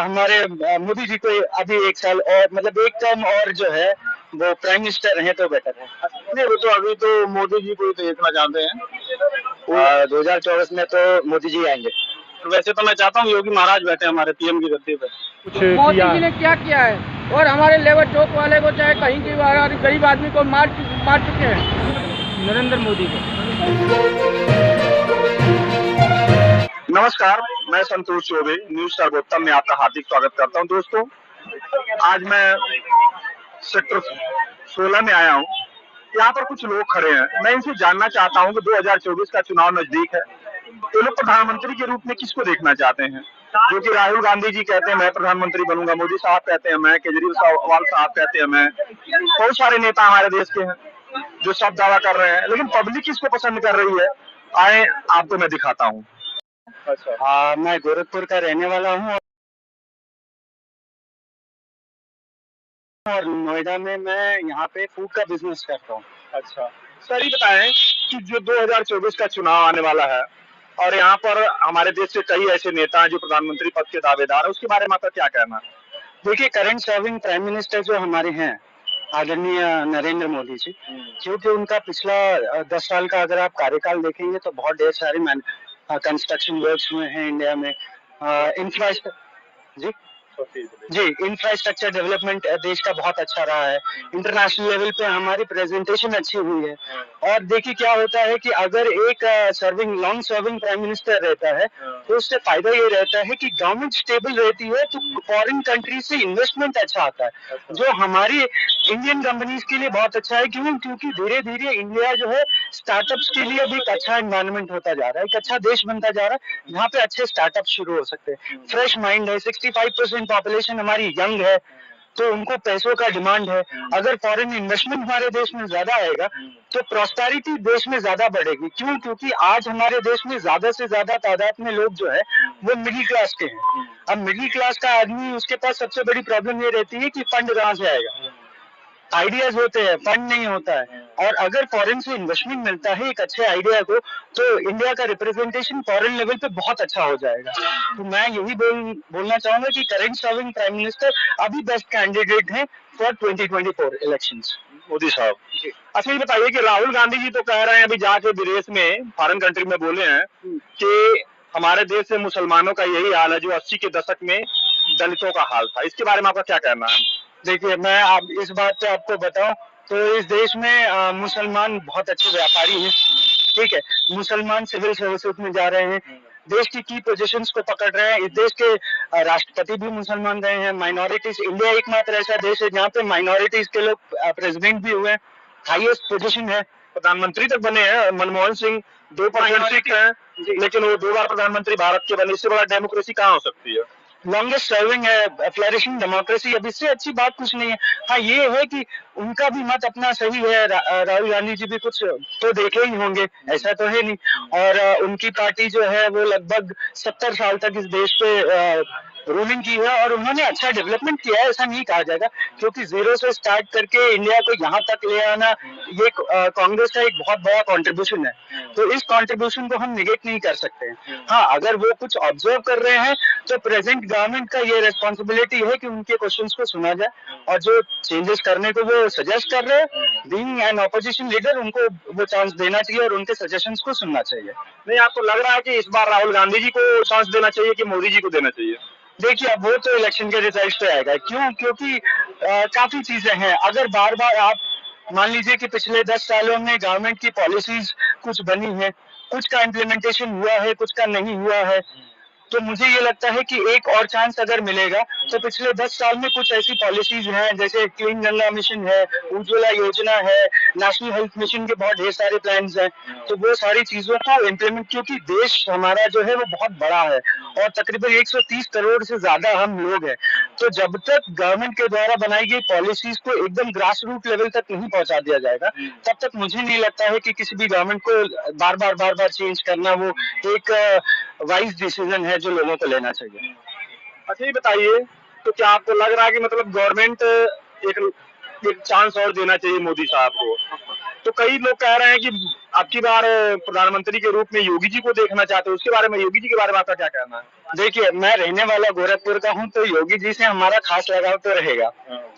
हमारे मोदी जी को अभी 1 साल और मतलब एक टर्म और जो है वो प्राइम मिनिस्टर रहे तो बेटर है। नहीं, वो तो अभी तो मोदी जी को ही देखना चाहते हैं। 2024 में तो मोदी जी आएंगे। वैसे तो मैं चाहता हूँ योगी महाराज बैठे हमारे पीएम की गद्दी पे। कुछ मोदी जी ने क्या किया है और हमारे लेबर चौक वाले को चाहे कहीं की गरीब आदमी को मार चुके हैं नरेंद्र मोदी को। नमस्कार, मैं संतोष चौबे न्यूज सर्वोत्तम में आपका हार्दिक स्वागत करता हूं। दोस्तों, आज मैं सेक्टर 16 में आया हूं। यहाँ पर कुछ लोग खड़े हैं। मैं इनसे जानना चाहता हूं कि 2024 का चुनाव नजदीक है, तो लोग प्रधानमंत्री के रूप में किसको देखना चाहते हैं? जो कि राहुल गांधी जी कहते हैं मैं प्रधानमंत्री बनूंगा, मोदी साहब कहते हैं मैं, केजरीवाल साहब कहते हैं मैं, बहुत सारे नेता हमारे देश के हैं जो सब दावा कर रहे हैं, लेकिन पब्लिक किसको पसंद कर रही है, आए आपको मैं दिखाता हूँ। अच्छा, मैं गोरखपुर का रहने वाला हूँ और नोएडा में मैं यहाँ पे फूड का बिजनेस करता हूँ। अच्छा सर, ये बताएं कि जो 2024 का चुनाव आने वाला है और यहाँ पर हमारे देश के कई ऐसे नेता हैं जो प्रधानमंत्री पद के दावेदार हैं, उसके बारे में आपका क्या कहना है? देखिए, करंट सर्विंग प्राइम मिनिस्टर जो हमारे हैं आदरणीय नरेंद्र मोदी जी, क्योंकि उनका पिछला 10 साल का अगर आप कार्यकाल देखेंगे तो बहुत ढेर सारे कंस्ट्रक्शन वर्क्स हुए हैं इंडिया में। इंफ्रास्ट्रक्चर जी इंफ्रास्ट्रक्चर डेवलपमेंट देश का बहुत अच्छा रहा है। इंटरनेशनल लेवल पे हमारी प्रेजेंटेशन अच्छी हुई है। और देखिए क्या होता है कि अगर एक लॉन्ग सर्विंग प्राइम मिनिस्टर रहता है तो उससे फायदा ये रहता है कि गवर्नमेंट स्टेबल रहती है, तो फॉरेन कंट्री से इन्वेस्टमेंट अच्छा आता है, जो हमारी इंडियन कंपनीज के लिए बहुत अच्छा है। क्यों? क्योंकि धीरे धीरे इंडिया जो है स्टार्टअप्स के लिए भी एक अच्छा एनवायरनमेंट होता जा रहा है, एक अच्छा देश बनता जा रहा है जहाँ पे अच्छे स्टार्टअप शुरू हो सकते हैं। फ्रेश माइंड है, 65% पॉपुलेशन हमारी यंग है, तो उनको पैसों का डिमांड है। अगर फॉरेन इन्वेस्टमेंट हमारे देश में ज्यादा आएगा तो प्रॉस्पेरिटी देश में ज्यादा बढ़ेगी। क्यों? क्योंकि आज हमारे देश में ज्यादा से ज्यादा तादाद में लोग जो है वो मिडिल क्लास के हैं। अब मिडिल क्लास का आदमी, उसके पास सबसे बड़ी प्रॉब्लम ये रहती है कि फंड कहाँ से आएगा। आइडियाज होते हैं, फंड नहीं होता है। और अगर फॉरेन से इन्वेस्टमेंट मिलता है एक अच्छे आइडिया को, तो इंडिया का रिप्रेजेंटेशन फॉरेन लेवल पे बहुत अच्छा हो जाएगा। तो मैं यही बोलना चाहूंगा कि करंट सर्विंग प्राइम मिनिस्टर अभी बेस्ट कैंडिडेट हैं फॉर 2024 इलेक्शंस, मोदी साहब। अच्छा, ये बताइए कि राहुल गांधी जी तो कह रहे हैं अभी जाके विदेश में फॉरेन कंट्री में बोले हैं कि हमारे देश में मुसलमानों का यही हाल है जो 80 के दशक में दलितों का हाल था। इसके बारे में आपका क्या कहना है? देखिए, मैं आप इस बात पे आपको बताऊं तो इस देश में मुसलमान बहुत अच्छे व्यापारी हैं। ठीक है, मुसलमान सिविल सर्विसेज में जा रहे हैं, देश की पोजीशंस को पकड़ रहे हैं। इस देश के राष्ट्रपति भी मुसलमान रहे हैं। माइनॉरिटीज, इंडिया एकमात्र ऐसा देश है जहाँ पे माइनॉरिटीज के लोग प्रेसिडेंट भी हुए, हाईएस्ट पोजीशन है, प्रधानमंत्री तक बने हैं। मनमोहन सिंह 2% सिख हैं, लेकिन वो 2 बार प्रधानमंत्री भारत के बने। इससे बड़ा डेमोक्रेसी कहाँ हो सकती है? लॉन्गेस्ट सर्विंग है, फ्लरिशिंग डेमोक्रेसी। अब इससे अच्छी बात कुछ नहीं है। हाँ, ये है कि उनका भी मत अपना सही है। राहुल गांधी जी भी कुछ तो देखे ही होंगे, ऐसा तो है नहीं। और उनकी पार्टी जो है वो लगभग 70 साल तक इस देश पे रूलिंग की है और उन्होंने अच्छा डेवलपमेंट किया है, ऐसा नहीं कहा जाएगा। क्योंकि जीरो से स्टार्ट करके इंडिया को यहाँ तक ले आना, ये कांग्रेस का एक बहुत बड़ा कंट्रीब्यूशन है। तो इस कंट्रीब्यूशन को हम निगेट नहीं कर सकते हैं। हाँ, अगर वो कुछ ऑब्जर्व कर रहे हैं तो प्रेजेंट गवर्नमेंट का ये रिस्पॉन्सिबिलिटी है कि उनके क्वेश्चंस को सुना जाए और जो चेंजेस करने को वो सजेस्ट कर रहे हैं, बीइंग एन ऑपोजिशन लीडर, उनको वो चांस देना चाहिए और उनके सजेशंस को सुनना चाहिए। नहीं, आपको लग रहा है कि इस बार राहुल गांधी जी को चांस देना चाहिए कि मोदी जी को देना चाहिए? देखिए, अब वो तो इलेक्शन के रिजल्ट पे आएगा। क्यों? क्योंकि काफी चीजें हैं। अगर बार बार आप मान लीजिए कि पिछले 10 सालों में गवर्नमेंट की पॉलिसीज कुछ बनी है, कुछ का इम्प्लीमेंटेशन हुआ है, कुछ का नहीं हुआ है, तो मुझे ये लगता है कि एक और चांस अगर मिलेगा तो पिछले 10 साल में कुछ ऐसी पॉलिसीज हैं जैसे क्लीन गंगा मिशन है, उज्ज्वला योजना है, नेशनल हेल्थ मिशन के बहुत ढेर सारे प्लान्स हैं, तो वो सारी चीजों को इम्प्लीमेंट, क्योंकि देश हमारा जो है वो बहुत बड़ा है और तकरीबन 130 करोड़ से ज्यादा हम लोग हैं। तो जब तक गवर्नमेंट के द्वारा बनाई गई पॉलिसीज को एकदम ग्रास रूट लेवल तक नहीं पहुंचा दिया जाएगा, तब तक मुझे नहीं लगता है कि किसी भी गवर्नमेंट को बार बार चेंज करना वो एक वाइज डिसीजन है जो लोगों को लेना चाहिए। अच्छा, ये बताइए तो क्या आपको लग रहा है कि मतलब गवर्नमेंट एक चांस और देना चाहिए मोदी साहब को? तो कई लोग कह रहे हैं कि अब की बार प्रधानमंत्री के रूप में योगी जी को देखना चाहते हैं। उसके बारे में, योगी जी के बारे में आपका क्या कहना है? देखिए, मैं रहने वाला गोरखपुर का हूँ, तो योगी जी से हमारा खास लगाव तो रहेगा,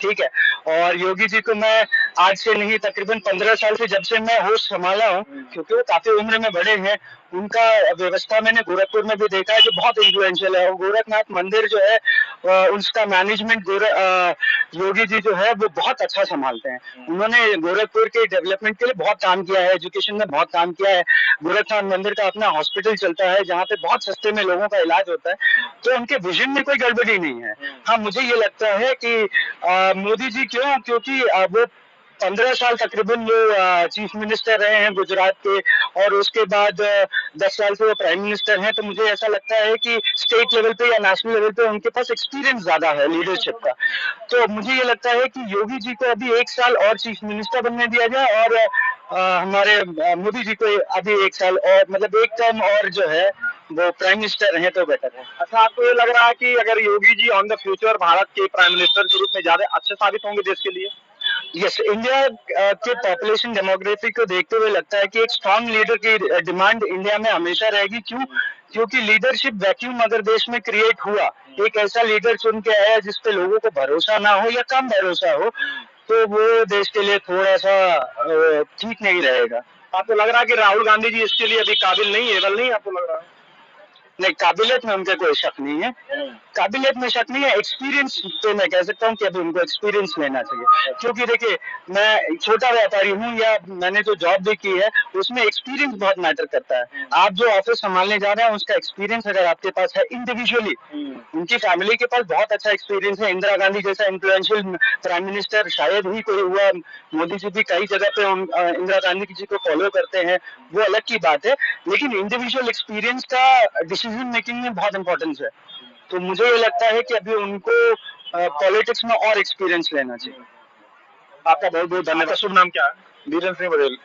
ठीक है। और योगी जी को मैं आज से नहीं, तकरीबन 15 साल से, जब से मैं होश संभाला हूँ, क्योंकि वो काफी उम्र में बड़े हैं, उनका व्यवस्था मैंने गोरखपुर में भी देखा है कि बहुत इन्फ्लुएंशियल है। और गोरखनाथ मंदिर जो है, उसका मैनेजमेंट योगी जी जो है वो बहुत अच्छा संभालते हैं। उन्होंने गोरखपुर के डेवलपमेंट के लिए बहुत काम किया है, एजुकेशन में बहुत काम किया है। गोरखनाथ मंदिर का अपना हॉस्पिटल चलता है, जहाँ पे बहुत सस्ते में लोगों का इलाज होता है। तो उनके विजन में कोई गड़बड़ी नहीं है। हाँ, मुझे ये लगता है कि मोदी जी क्यों, क्योंकि वो 15 साल तकरीबन वो चीफ मिनिस्टर रहे हैं गुजरात के, और उसके बाद 10 साल से वो प्राइम मिनिस्टर हैं। तो मुझे ऐसा लगता है कि स्टेट लेवल पे या नेशनल लेवल पे उनके पास एक्सपीरियंस ज्यादा है लीडरशिप का। तो मुझे ये लगता है कि योगी जी को अभी 1 साल और चीफ मिनिस्टर बनने दिया जाए, और हमारे मोदी जी को अभी 1 साल और, मतलब 1 टर्म और जो है वो प्राइम मिनिस्टर रहे तो बेटर है। अच्छा, आपको ये लग रहा है कि अगर Yogi ji on the future Bharat के प्राइम मिनिस्टर के रूप में ज्यादा अच्छे साबित होंगे देश के लिए? यस, इंडिया के पॉपुलेशन डेमोग्राफी को देखते हुए लगता है कि एक स्ट्रांग लीडर की डिमांड इंडिया में हमेशा रहेगी। क्यों? क्योंकि लीडरशिप वैक्यूम अगर देश में क्रिएट हुआ, एक ऐसा लीडर चुन के आया जिसपे लोगों को भरोसा ना हो या कम भरोसा हो, तो वो देश के लिए थोड़ा सा ठीक नहीं रहेगा। आपको लग रहा है कि राहुल गांधी जी इसके लिए अभी काबिल नहीं है, नहीं आपको लग रहा है? नहीं, काबिलियत में उनका कोई शक नहीं है, काबिलियत में शक नहीं है। एक्सपीरियंस पे मैं कह सकता हूँ कि अभी उनको एक्सपीरियंस लेना चाहिए। क्योंकि देखिए, मैं छोटा व्यापारी हूँ या मैंने जो जॉब भी की है, उसमें एक्सपीरियंस बहुत मैटर करता है। आप जो ऑफिस संभालने जा रहे हैं, उसका एक्सपीरियंस अगर आपके पास है इंडिविजुअली, उनकी फैमिली के पास बहुत अच्छा एक्सपीरियंस है। इंदिरा गांधी जैसा इन्फ्लुएंशियल प्राइम मिनिस्टर शायद ही कोई हुआ। मोदी जी भी कई जगह पे इंदिरा गांधी जी को फॉलो करते हैं, वो अलग की बात है। लेकिन इंडिविजुअल एक्सपीरियंस का डिसीजन मेकिंग में बहुत इंपॉर्टेंस है। तो मुझे ये लगता है कि अभी उनको पॉलिटिक्स में और एक्सपीरियंस लेना चाहिए। आपका बहुत बहुत धन्यवाद। शुभ नाम क्या है? बीरेंद्र सिंह बघेल।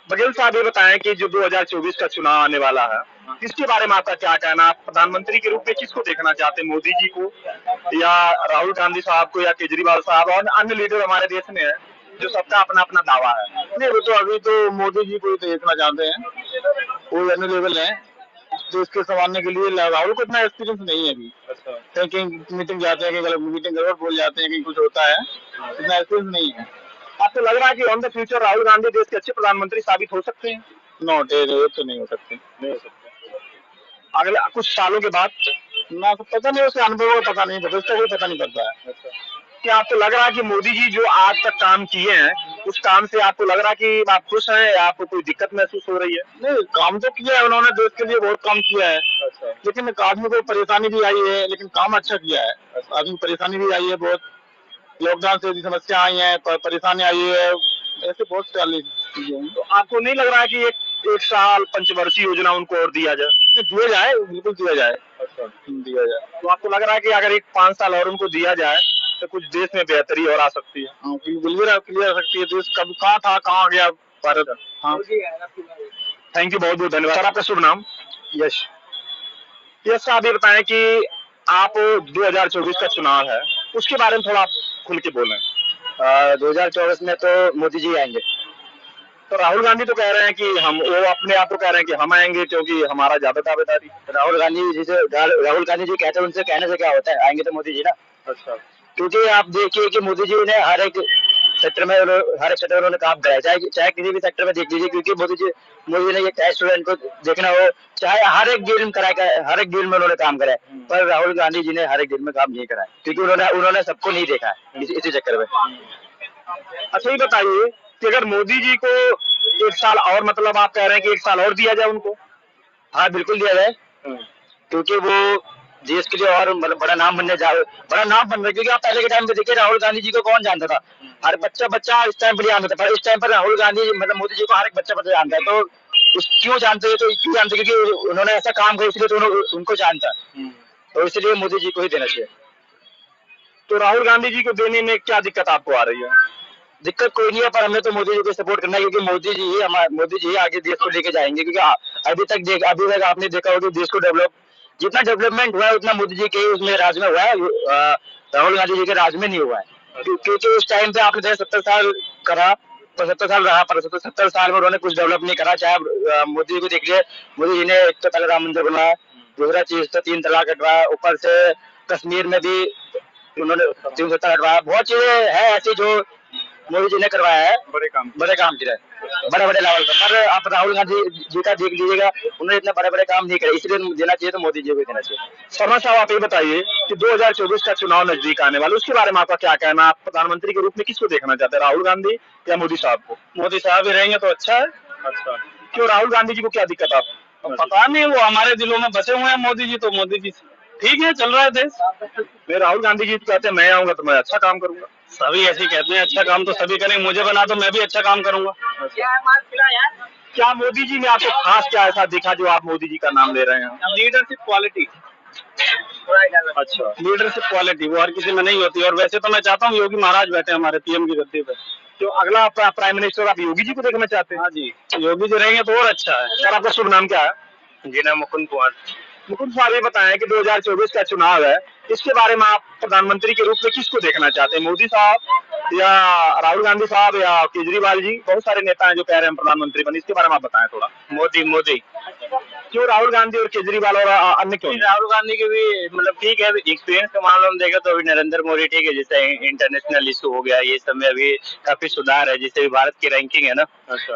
बघेल साहब, ये बताएं कि जो 2024 का चुनाव आने वाला है, इसके बारे में आपका क्या कहना? आप प्रधानमंत्री के रूप में किसको देखना चाहते हैं, मोदी जी को या राहुल गांधी साहब को या केजरीवाल साहब और अन्य लीडर हमारे देश में है जो सबका अपना अपना दावा है? नहीं, वो तो अभी तो मोदी जी को ही देखना चाहते हैं, वो अन्य लेवल है तो इसके संभालने के लिए। राहुल को इतना एक्सपीरियंस नहीं है अभी। अच्छा, कहीं मीटिंग जाते हैं, कहीं मीटिंग गलत बोल जाते हैं, कहीं कुछ होता है, इतना एक्सपीरियंस नहीं है। आपको लग रहा है कि on the future Rahul Gandhi देश के अच्छे प्रधानमंत्री साबित हो सकते हैं? नॉट ये तो नहीं हो सकते, नहीं हो सकते। अगले कुछ सालों के बाद ना तो पता नहीं, उसके अनुभव का पता नहीं पड़ता, उसका कोई पता नहीं पड़ता है। क्या आपको लग रहा है कि मोदी जी जो आज तक काम किए हैं, उस काम से आपको लग रहा है कि आप खुश हैं या आपको कोई दिक्कत महसूस हो रही है? नहीं, काम तो किया है उन्होंने, देश के लिए बहुत काम किया है। अच्छा, लेकिन आदमी को परेशानी भी आई है, लेकिन काम अच्छा किया है। आदमी को परेशानी भी आई है बहुत, लॉकडाउन से समस्या आई है, परेशानी आई है, ऐसे बहुत सारी चीजें हैं। तो आपको नहीं लग रहा है कि एक साल पंचवर्षीय योजना उनको और दिया जाए? दिया जाए, बिल्कुल दिया जाए। अच्छा, दिया जाए। तो आपको लग रहा है कि अगर एक 5 साल और उनको दिया जाए तो कुछ देश में बेहतरी और आ सकती है? हाँ, क्लियर आ सकती है। देश कब कहाँ था, कहाँ गया भारत। हाँ, थैंक यू, बहुत बहुत धन्यवाद। सर, आपका शुभ नाम? यश। यश साहब, ये बताएं कि आप 2024 का चुनाव है, उसके बारे में थोड़ा आप खुल के बोलें। 2024 में तो मोदी जी आएंगे। तो राहुल गांधी तो कह रहे हैं कि वो अपने आप को कह रहे हैं कि हम आएंगे क्योंकि हमारा ज्यादा दावेदारी। राहुल गांधी जी कहते हैं, उनसे कहने से क्या होता है, आएंगे तो मोदी जी ना। अच्छा, क्योंकि आप देखिए कि मोदी जी ने हर एक सेक्टर में उन्होंने काम कराया, चाहे किसी भी सेक्टर में देख लीजिए। क्योंकि मोदी ने ये चाहे स्टूडेंट को देखना हो, चाहे हर एक डील में हर एक डील में उन्होंने काम कराया। पर राहुल गांधी जी ने हर एक डील में काम नहीं कराया, क्योंकि उन्होंने सबको नहीं देखा है इसी चक्कर में। अच्छा, ये बताइए कि अगर मोदी जी को 1 साल और, मतलब आप कह रहे हैं कि 1 साल और दिया जाए उनको? हाँ, बिल्कुल दिया जाए, क्योंकि वो देश के लिए और बड़ा नाम बन रहा है। क्योंकि आप पहले के टाइम पे देखिए, राहुल गांधी जी को कौन जानता था? हर बच्चा इस टाइम पर जानता था, पर इस टाइम पर राहुल गांधी मतलब मोदी जी को हर एक बच्चा जानता है। तो क्यों जानते हैं? क्योंकि उन्होंने ऐसा काम किया, इसलिए तो उनको जानता है। तो इसलिए मोदी जी को ही देना चाहिए। तो राहुल गांधी जी को देने में क्या दिक्कत आपको आ रही है? दिक्कत कोई नहीं है, पर हमें तो मोदी जी को सपोर्ट करना है, क्योंकि मोदी जी आगे देश को लेके जाएंगे। क्योंकि अभी तक आपने देखा होगा देश को जितना डेवलपमेंट हुआ है, उतना मोदी जी के उसमें राज में हुआ है, राहुल गांधी जी के राज में नहीं हुआ है। क्योंकि उस टाइम पे आपने 70 साल करा, 75 साल रहा, पर 70 साल में उन्होंने कुछ डेवलप नहीं करा। चाहे मोदी जी को देख लिया, मोदी जी ने एक तो पहले राम मंदिर बनाया, दूसरा चीज तो 3 तलाक हटवाया, ऊपर से कश्मीर में भी उन्होंने 370 हटवाया। बहुत चीजें है ऐसी जो मोदी जी ने करवाया है, बड़े काम किए बड़े लेवल पर आप राहुल गांधी जी का देख लीजिएगा, उन्होंने इतने बड़े काम नहीं करे, इसलिए देना चाहिए तो मोदी जी को देना चाहिए। शर्मा साहब आप ये बताइए कि 2024 का चुनाव नजदीक आने वाला, उसके बारे में आपका क्या कहना है? आप प्रधानमंत्री के रूप में किसको देखना चाहते हैं, राहुल गांधी या मोदी साहब को? मोदी साहब ही रहेंगे तो अच्छा है। अच्छा, क्यों राहुल गांधी जी को क्या दिक्कत आप? पता नहीं, वो हमारे दिलों में बसे हुए हैं मोदी जी, तो मोदी जी ठीक है, चल रहा है देश। मैं राहुल गांधी जी कहते हैं मैं आऊंगा तो मैं अच्छा काम करूंगा। सभी ऐसे कहते हैं, अच्छा काम तो सभी करेंगे, मुझे बना तो मैं भी अच्छा काम करूंगा। क्या मोदी जी में आपको खास क्या ऐसा दिखा जो आप मोदी जी का नाम ले रहे हैं? Leadership quality. अच्छा, लीडरशिप क्वालिटी वो हर किसी में नहीं होती, और वैसे तो मैं चाहता हूँ योगी महाराज बैठे हमारे पीएम की गद्दी पे। तो अगला प्राइम मिनिस्टर आप योगी जी को देखना चाहते हैं? हाँ जी, योगी जी रहेंगे तो और अच्छा है। सर आपका शुभ नाम क्या है? जी नाम मुकुंद कुमार। मुकुंद साहब ये बताएं कि 2024 का चुनाव है, इसके बारे में आप प्रधानमंत्री के रूप में किसको देखना चाहते हैं, मोदी साहब या राहुल गांधी साहब या केजरीवाल जी? बहुत सारे नेता हैं जो कह रहे हैं प्रधानमंत्री बने, इसके बारे में आप बताएं थोड़ा। मोदी। क्यों राहुल गांधी और केजरीवाल और अन्य क्यों? राहुल गांधी के भी मतलब ठीक है, एक्सपीरियंस का मामला हम देखें तो अभी नरेंद्र मोदी ठीक है, जैसे इंटरनेशनल इशू हो गया, ये सब में अभी काफी सुधार है, जिससे भारत की रैंकिंग है ना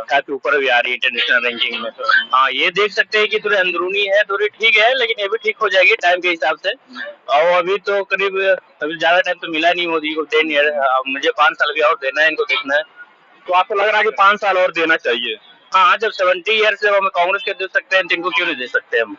काफी ऊपर भी आ रही है इंटरनेशनल रैंकिंग में। हाँ, ये देख सकते हैं कि थोड़ी अंदरूनी है, थोड़ी ठीक है, लेकिन ये भी ठीक हो जाएगी टाइम के हिसाब से। और अभी तो करीब अभी ज्यादा टाइम तो मिला नहीं मोदी को, 10 ईयर, मुझे 5 साल भी और देना है, इनको देखना है। तो आपको लग रहा है कि 5 साल और देना चाहिए? हाँ, जब 70 ईयर से हम कांग्रेस के दे सकते हैं तो इनको क्यों नहीं दे सकते हम?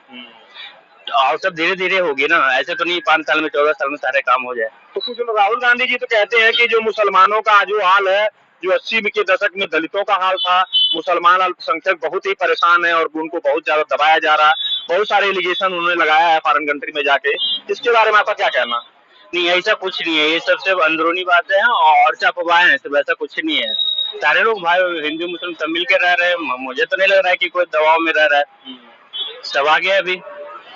और सब धीरे धीरे होगी ना, ऐसे तो नहीं 5 साल में 14 साल में सारे काम हो जाए। तो कुछ लोग राहुल गांधी जी तो कहते हैं कि जो मुसलमानों का जो हाल है, जो 80 के दशक में दलितों का हाल था, मुसलमान अल्पसंख्यक बहुत ही परेशान है और उनको बहुत ज्यादा दबाया जा रहा है, बहुत सारे एलिगेशन उन्होंने लगाया है फॉरेन कंट्री में जाके, इसके बारे में आपका क्या कहना? नहीं, ऐसा कुछ नहीं है, ये सब सिर्फ अंदरूनी बातें हैं और अफवाहें हैं, सिर्फ ऐसा कुछ नहीं है। सारे लोग भाई हिंदू मुस्लिम सब मिल के रह रहे हैं, मुझे तो नहीं लग रहा है कि कोई दबाव में रह रहा है, सब आ गया अभी।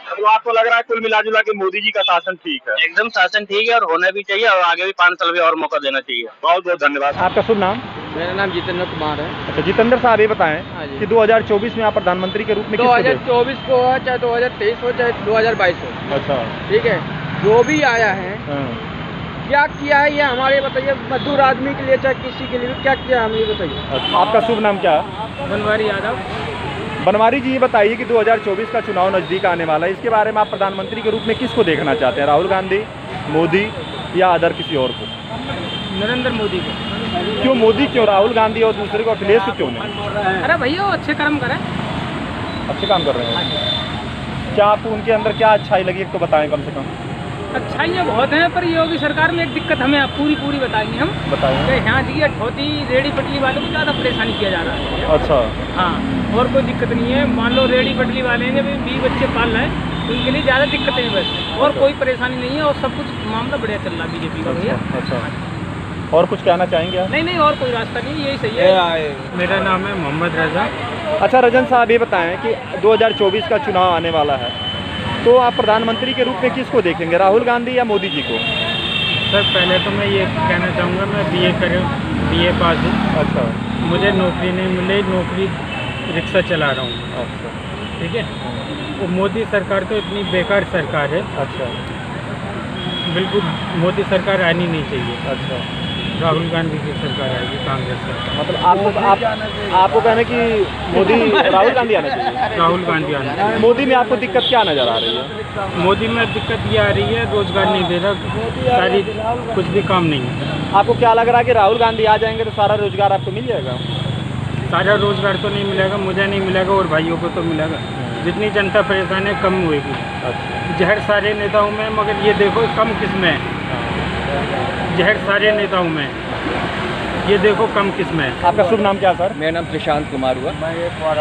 तो आपको लग रहा है कुल मिला जुला के मोदी जी का शासन ठीक है? एकदम शासन ठीक है और होना भी चाहिए, और आगे भी 5 साल भी और मौका देना चाहिए। बहुत बहुत धन्यवाद। आपका शुभ नाम? मेरा नाम जितेंद्र कुमार है। अच्छा, जितेंद्र साहब ये बताएं हाँ जी। कि 2024 में आप प्रधानमंत्री के रूप में 2024 को हो, चाहे 2023 हो, चाहे 2022 हो, अच्छा ठीक है, जो भी आया है क्या किया है ये हमारे बताइए, मजदूर आदमी के लिए चाहे किसी के लिए भी क्या किया है हमें ये बताइए। अच्छा, आपका शुभ नाम क्या है? बनवारी यादव। बनवारी जी ये बताइए कि 2024 का चुनाव नजदीक आने वाला है, इसके बारे में आप प्रधानमंत्री के रूप में किसको देखना चाहते हैं, राहुल गांधी, मोदी या अदर किसी और को? नरेंद्र मोदी को। क्यों मोदी, क्यों राहुल गांधी और दूसरे को अखिलेश को क्यों नहीं? अरे भैया अच्छे कर्म करें। अच्छे काम कर रहे हैं। क्या आपको उनके अंदर क्या अच्छाई लगी, एक तो बताएं कम से कम। अच्छाइयाँ बहुत हैं, पर योगी सरकार में एक दिक्कत हमें पूरी बताएंगे हम। बताएं। यहाँ जी ठोती रेडी पटली वालों को ज़्यादा परेशानी किया जा रहा है। अच्छा, हाँ, और कोई दिक्कत नहीं है। मान लो रेडी पटली वाले हैं, जब 20 बच्चे पाल रहे हैं तो उनके लिए ज़्यादा दिक्कतें हैं बस, और कोई परेशानी नहीं है, और सब कुछ मामला बढ़िया चल रहा है बीजेपी का भैया। अच्छा, और कुछ कहना चाहेंगे आप? नहीं, और कोई रास्ता नहीं, यही सही है। मेरा नाम है मोहम्मद रजा। अच्छा, रजन साहब ये बताएं कि 2024 का चुनाव आने वाला है, तो आप प्रधानमंत्री के रूप में किसको देखेंगे, राहुल गांधी या मोदी जी को? सर पहले तो मैं ये कहना चाहूँगा, मैं BA पास हूँ। अच्छा, मुझे नौकरी नहीं मिली, नौकरी रिक्शा चला रहा हूँ। अच्छा, ठीक है, वो मोदी सरकार तो इतनी बेकार सरकार है। अच्छा, बिल्कुल मोदी सरकार आनी नहीं चाहिए। अच्छा, राहुल गांधी की सरकार आएगी, कांग्रेस सरकार। मतलब आपको कहना कि मोदी राहुल गांधी आना चाहिए? राहुल गांधी आना चाहिए। मोदी में आपको दिक्कत क्या नजर आ रही है? मोदी में दिक्कत ये आ रही है, रोजगार नहीं दे रहा, सारी कुछ भी काम नहीं है। आपको क्या लग रहा है कि राहुल गांधी आ जाएंगे तो सारा रोजगार आपको मिल जाएगा? सारा रोजगार तो नहीं मिलेगा, मुझे नहीं मिलेगा और भाइयों को तो मिलेगा। जितनी जनता परेशान है कम होएगी। जहर सारे नेताओं में, मगर ये देखो कम किस में है। जहर सारे नेताओं में, ये देखो कम किस में है। आपका शुभ नाम क्या सर? मेरा नाम प्रशांत कुमार हुआ।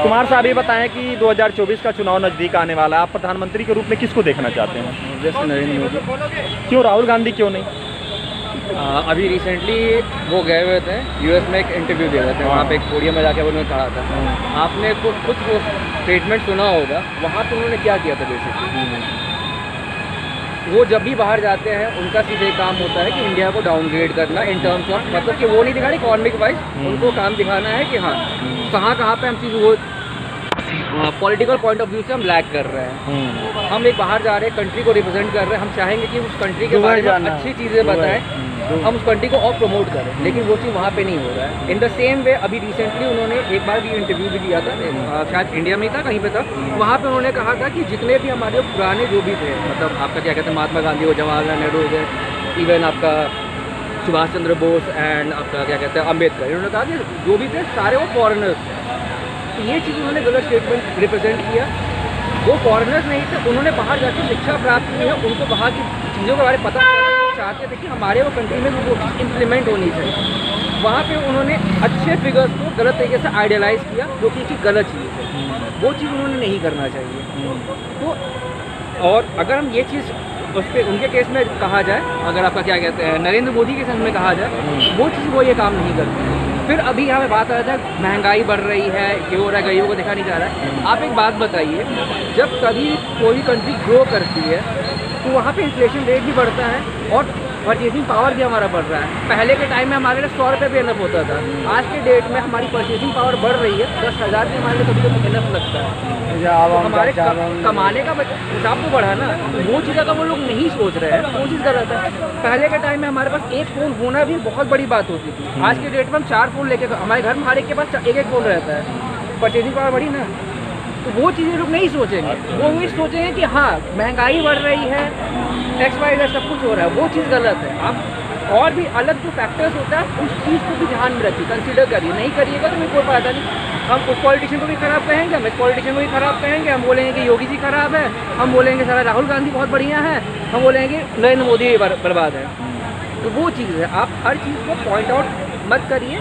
कुमार साहब ये बताएं कि 2024 का चुनाव नजदीक आने वाला है, आप प्रधानमंत्री के रूप में किसको देखना चाहते हैं? जैसे नरेंद्र मोदी। क्यों राहुल गांधी क्यों नहीं? अभी रिसेंटली वो गए हुए थे US में, एक इंटरव्यू दे रहे थे, वहाँ पे एक पोडियम में जाके उन्होंने कहा था, आपने कुछ वो स्टेटमेंट सुना होगा, वहाँ तो उन्होंने क्या किया था बेसिकली, वो जब भी बाहर जाते हैं उनका सीधे काम होता है कि इंडिया को डाउनग्रेड करना इन टर्म्स ऑफ, मतलब कि वो नहीं दिखाना इकोनॉमिक वाइज, उनको काम दिखाना है कि हाँ कहाँ पे हम चीज़ वो पॉलिटिकल पॉइंट ऑफ व्यू से हम लैग कर रहे हैं। हम एक बाहर जा रहे हैं, कंट्री को रिप्रेजेंट कर रहे हैं, हम चाहेंगे कि उस कंट्री के बारे में अच्छी चीज़ें बताएं, हम उस कंट्री को और प्रमोट करें, लेकिन वो चीज़ वहाँ पे नहीं हो रहा है। इन द सेम वे अभी रिसेंटली उन्होंने एक बार भी इंटरव्यू भी दिया था, शायद इंडिया में ही था, कहीं पे था, वहाँ पे उन्होंने कहा था कि जितने भी हमारे पुराने जो भी थे, मतलब आपका क्या कहते हैं, महात्मा गांधी हो, जवाहरलाल नेहरू हो गए, इवन आपका सुभाष चंद्र बोस एंड आपका क्या कहते हैं अम्बेडकर, इन्होंने कहा कि जो भी थे सारे वो फॉरेनर्स थे। तो ये चीज़ उन्होंने गलत स्टेटमेंट रिप्रेजेंट किया। वो फॉरेनर्स नहीं थे, उन्होंने बाहर जाकर शिक्षा प्राप्त की है, उनको बाहर की चीज़ों के बारे में पता चला, वो चाहते थे कि हमारे वो कंट्री में वो चीज़ इम्प्लीमेंट होनी चाहिए। वहाँ पे उन्होंने अच्छे फिगर्स को गलत तरीके से आइडियलाइज़ किया, जो कि एक चीज़ गलत चीज़ है, वो चीज़ उन्होंने नहीं करना चाहिए। तो और अगर हम ये चीज़ उस पर उनके केस में कहा जाए, अगर आपका क्या कहते हैं नरेंद्र मोदी के केस में कहा जाए, वो चीज़ वो ये काम नहीं करते। फिर अभी हमें बात आ रहा था महंगाई बढ़ रही है, ये हो रहा है, गरीबों को देखा नहीं जा रहा है। आप एक बात बताइए, जब कभी कोई कंट्री ग्रो करती है तो वहाँ पे इन्फ्लेशन रेट भी बढ़ता है और परचेसिंग पावर भी हमारा बढ़ रहा है। पहले के टाइम में हमारे लिए 100 रुपये भी इनफ होता था, आज के डेट में हमारी परचेसिंग पावर बढ़ रही है, 10,000 भी हमारे लिए कभी कभी इनफ लगता है। तो हमारे कमाने का हिसाब तो बढ़ा ना, वो चीज़ अगर वो लोग नहीं सोच रहे हैं वो चीज़ गलत है। पहले के टाइम में हमारे पास एक फ़ोन होना भी बहुत बड़ी बात होती थी, आज के डेट में हम 4 फ़ोन लेके, हमारे घर में हर एक के पास एक एक फ़ोन रहता है, परचेसिंग पावर बढ़ी ना। तो वो चीज़ें लोग नहीं सोचेंगे, वो ये सोचेंगे कि हाँ महंगाई बढ़ रही है, XYZ सब कुछ हो रहा है, वो चीज़ गलत है। आप और भी अलग जो फैक्टर्स होता है उस चीज़ को भी ध्यान में रखिए, कंसीडर करिए। नहीं करिएगा तो कोई फायदा नहीं। हम उस पॉलिटिशियन को भी ख़राब कहेंगे, हम इस पॉलिटिशियन को भी ख़राब कहेंगे, हम बोलेंगे कि योगी जी ख़राब है, हम बोलेंगे सारा राहुल गांधी बहुत बढ़िया है, हम बोलेंगे नरेंद्र मोदी भी बर्बाद है। तो वो चीज़ है, आप हर चीज़ को पॉइंट आउट मत करिए,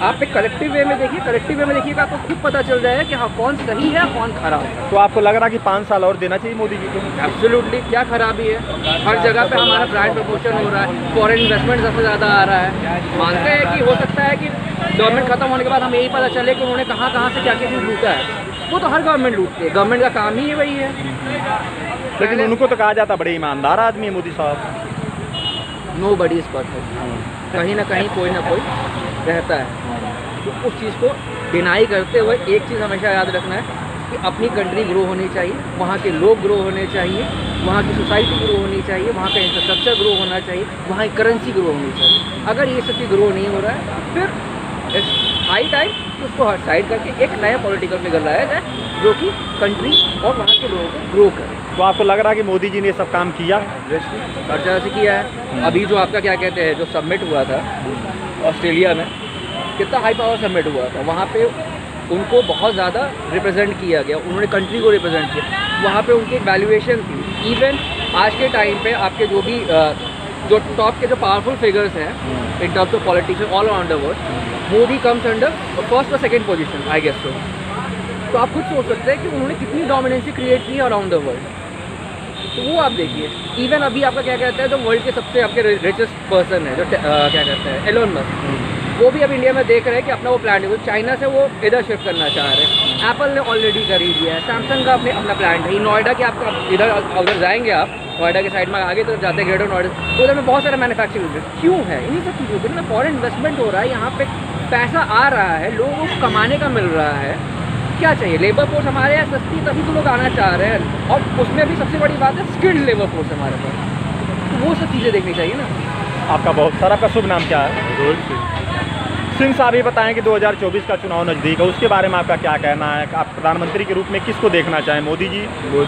आप एक कलेक्टिव वे में देखिए, कलेक्टिव वे में देखिएगा आपको खुद पता चल जाएगा कि हाँ कौन सही है कौन खराब है। तो आपको लग रहा है कि 5 साल और देना चाहिए मोदी जी को? एब्सोल्युटली, क्या खराबी है, हर जगह पे हमारा ब्रांड प्रमोशन हो रहा है, फॉरेन इन्वेस्टमेंट सबसे ज़्यादा आ रहा है। मानते हैं कि हो सकता है कि गवर्नमेंट खत्म होने के बाद हमें यही पता चले कि उन्होंने कहाँ से क्या चीज़ लूटा है, वो तो हर गवर्नमेंट लूटती है, गवर्नमेंट का काम ही वही है। लेकिन उनको तो कहा जाता बड़े ईमानदार आदमी है मोदी साहब। नोबडी इज परफेक्ट, कहीं ना कहीं कोई ना कोई रहता है। तो उस चीज़ को डिनाई करते हुए एक चीज़ हमेशा याद रखना है कि अपनी कंट्री ग्रो होनी चाहिए, वहाँ के लोग ग्रो होने चाहिए, वहाँ की सोसाइटी ग्रो होनी चाहिए, वहाँ का इंफ्रास्ट्रक्चर ग्रो होना चाहिए, वहाँ की करेंसी ग्रो होनी चाहिए। अगर ये सब चीज़ ग्रो नहीं हो रहा है फिर इट्स हाई टाइम कि उसको हर साइड करके एक नया पॉलिटिकल फिगर लाया जाए जो कि कंट्री और वहाँ के लोगों को ग्रो करे। तो आपको लग रहा है कि मोदी जी ने ये सब काम किया? हर तरह से किया है। अभी जो आपका क्या कहते हैं जो सबमिट हुआ था ऑस्ट्रेलिया में, कितना हाई पावर सबमिट हुआ था, वहाँ पे उनको बहुत ज़्यादा रिप्रेजेंट किया गया, उन्होंने कंट्री को रिप्रेजेंट किया, वहाँ पे उनकी एक वैल्यूएशन थी। इवन आज के टाइम पे आपके जो भी जो टॉप के जो पावरफुल फिगर्स हैं in terms of politician all around the world, Modi comes under first और second position I guess so. तो आप खुद सोच सकते हैं कि उन्होंने कितनी डोमिनेंसी क्रिएट की है अराउंड द वर्ल्ड। तो वो आप देखिए, इवन अभी आपका क्या कहते हैं जो वर्ल्ड के सबसे आपके रिचेस्ट पर्सन है जो क्या कहते हैं एलोन मस्क, वो भी अब इंडिया में देख रहे हैं कि अपना वो प्लान है, चाइना से वो इधर शिफ्ट करना चाह रहे हैं। एप्पल ने ऑलरेडी कर ही दिया है, सैमसंग का अपना प्लान है। नोएडा के आपका इधर उधर जाएंगे आप, नोएडा के साइड में आगे तो जाते हैं ग्रेटर नोएडा, तो उधर में बहुत सारा मैन्युफैक्चरिंग क्यों है, इन्हीं सब चीज़ों पर ना फॉरेन इन्वेस्टमेंट हो रहा है, यहाँ पे पैसा आ रहा है, लोगों को कमाने का मिल रहा है। क्या चाहिए, लेबर फोर्स हमारे यहाँ सस्ती, तभी तो लोग आना चाह रहे हैं, और उसमें भी सबसे बड़ी बात है स्किल्ड लेबर फोर्स हमारे पास, तो वो सब चीज़ें देखनी चाहिए ना। आपका बहुत सारा, आपका शुभ नाम क्या है? रोहित सिंह साहब ये बताएं कि 2024 का चुनाव नज़दीक है, उसके बारे में आपका क्या कहना है? आप प्रधानमंत्री के रूप में किसको देखना चाहें, मोदी जी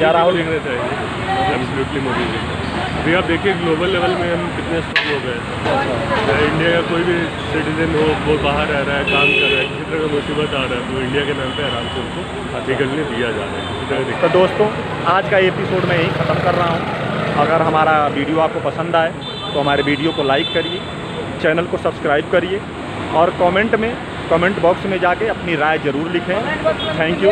या राहुल? देखना चाहिए एब्सोल्युटली मोदी जी। अभी आप देखिए ग्लोबल लेवल में हम कितने स्ट्रॉन्ग हो गए। इंडिया का कोई भी सिटीजन हो वो बाहर रह रहा है, काम कर रहा है, किसी तरह का मुसीबत आ रहा है तो इंडिया के नाम पे आराम से उनको निकलने दिया जा रहा है, किसी तरह। तो दोस्तों आज का एपिसोड मैं यहीं ख़त्म कर रहा हूँ। अगर हमारा वीडियो आपको पसंद आए तो हमारे वीडियो को लाइक करिए, चैनल को सब्सक्राइब करिए और कमेंट बॉक्स में जाके अपनी राय ज़रूर लिखें। Thank you.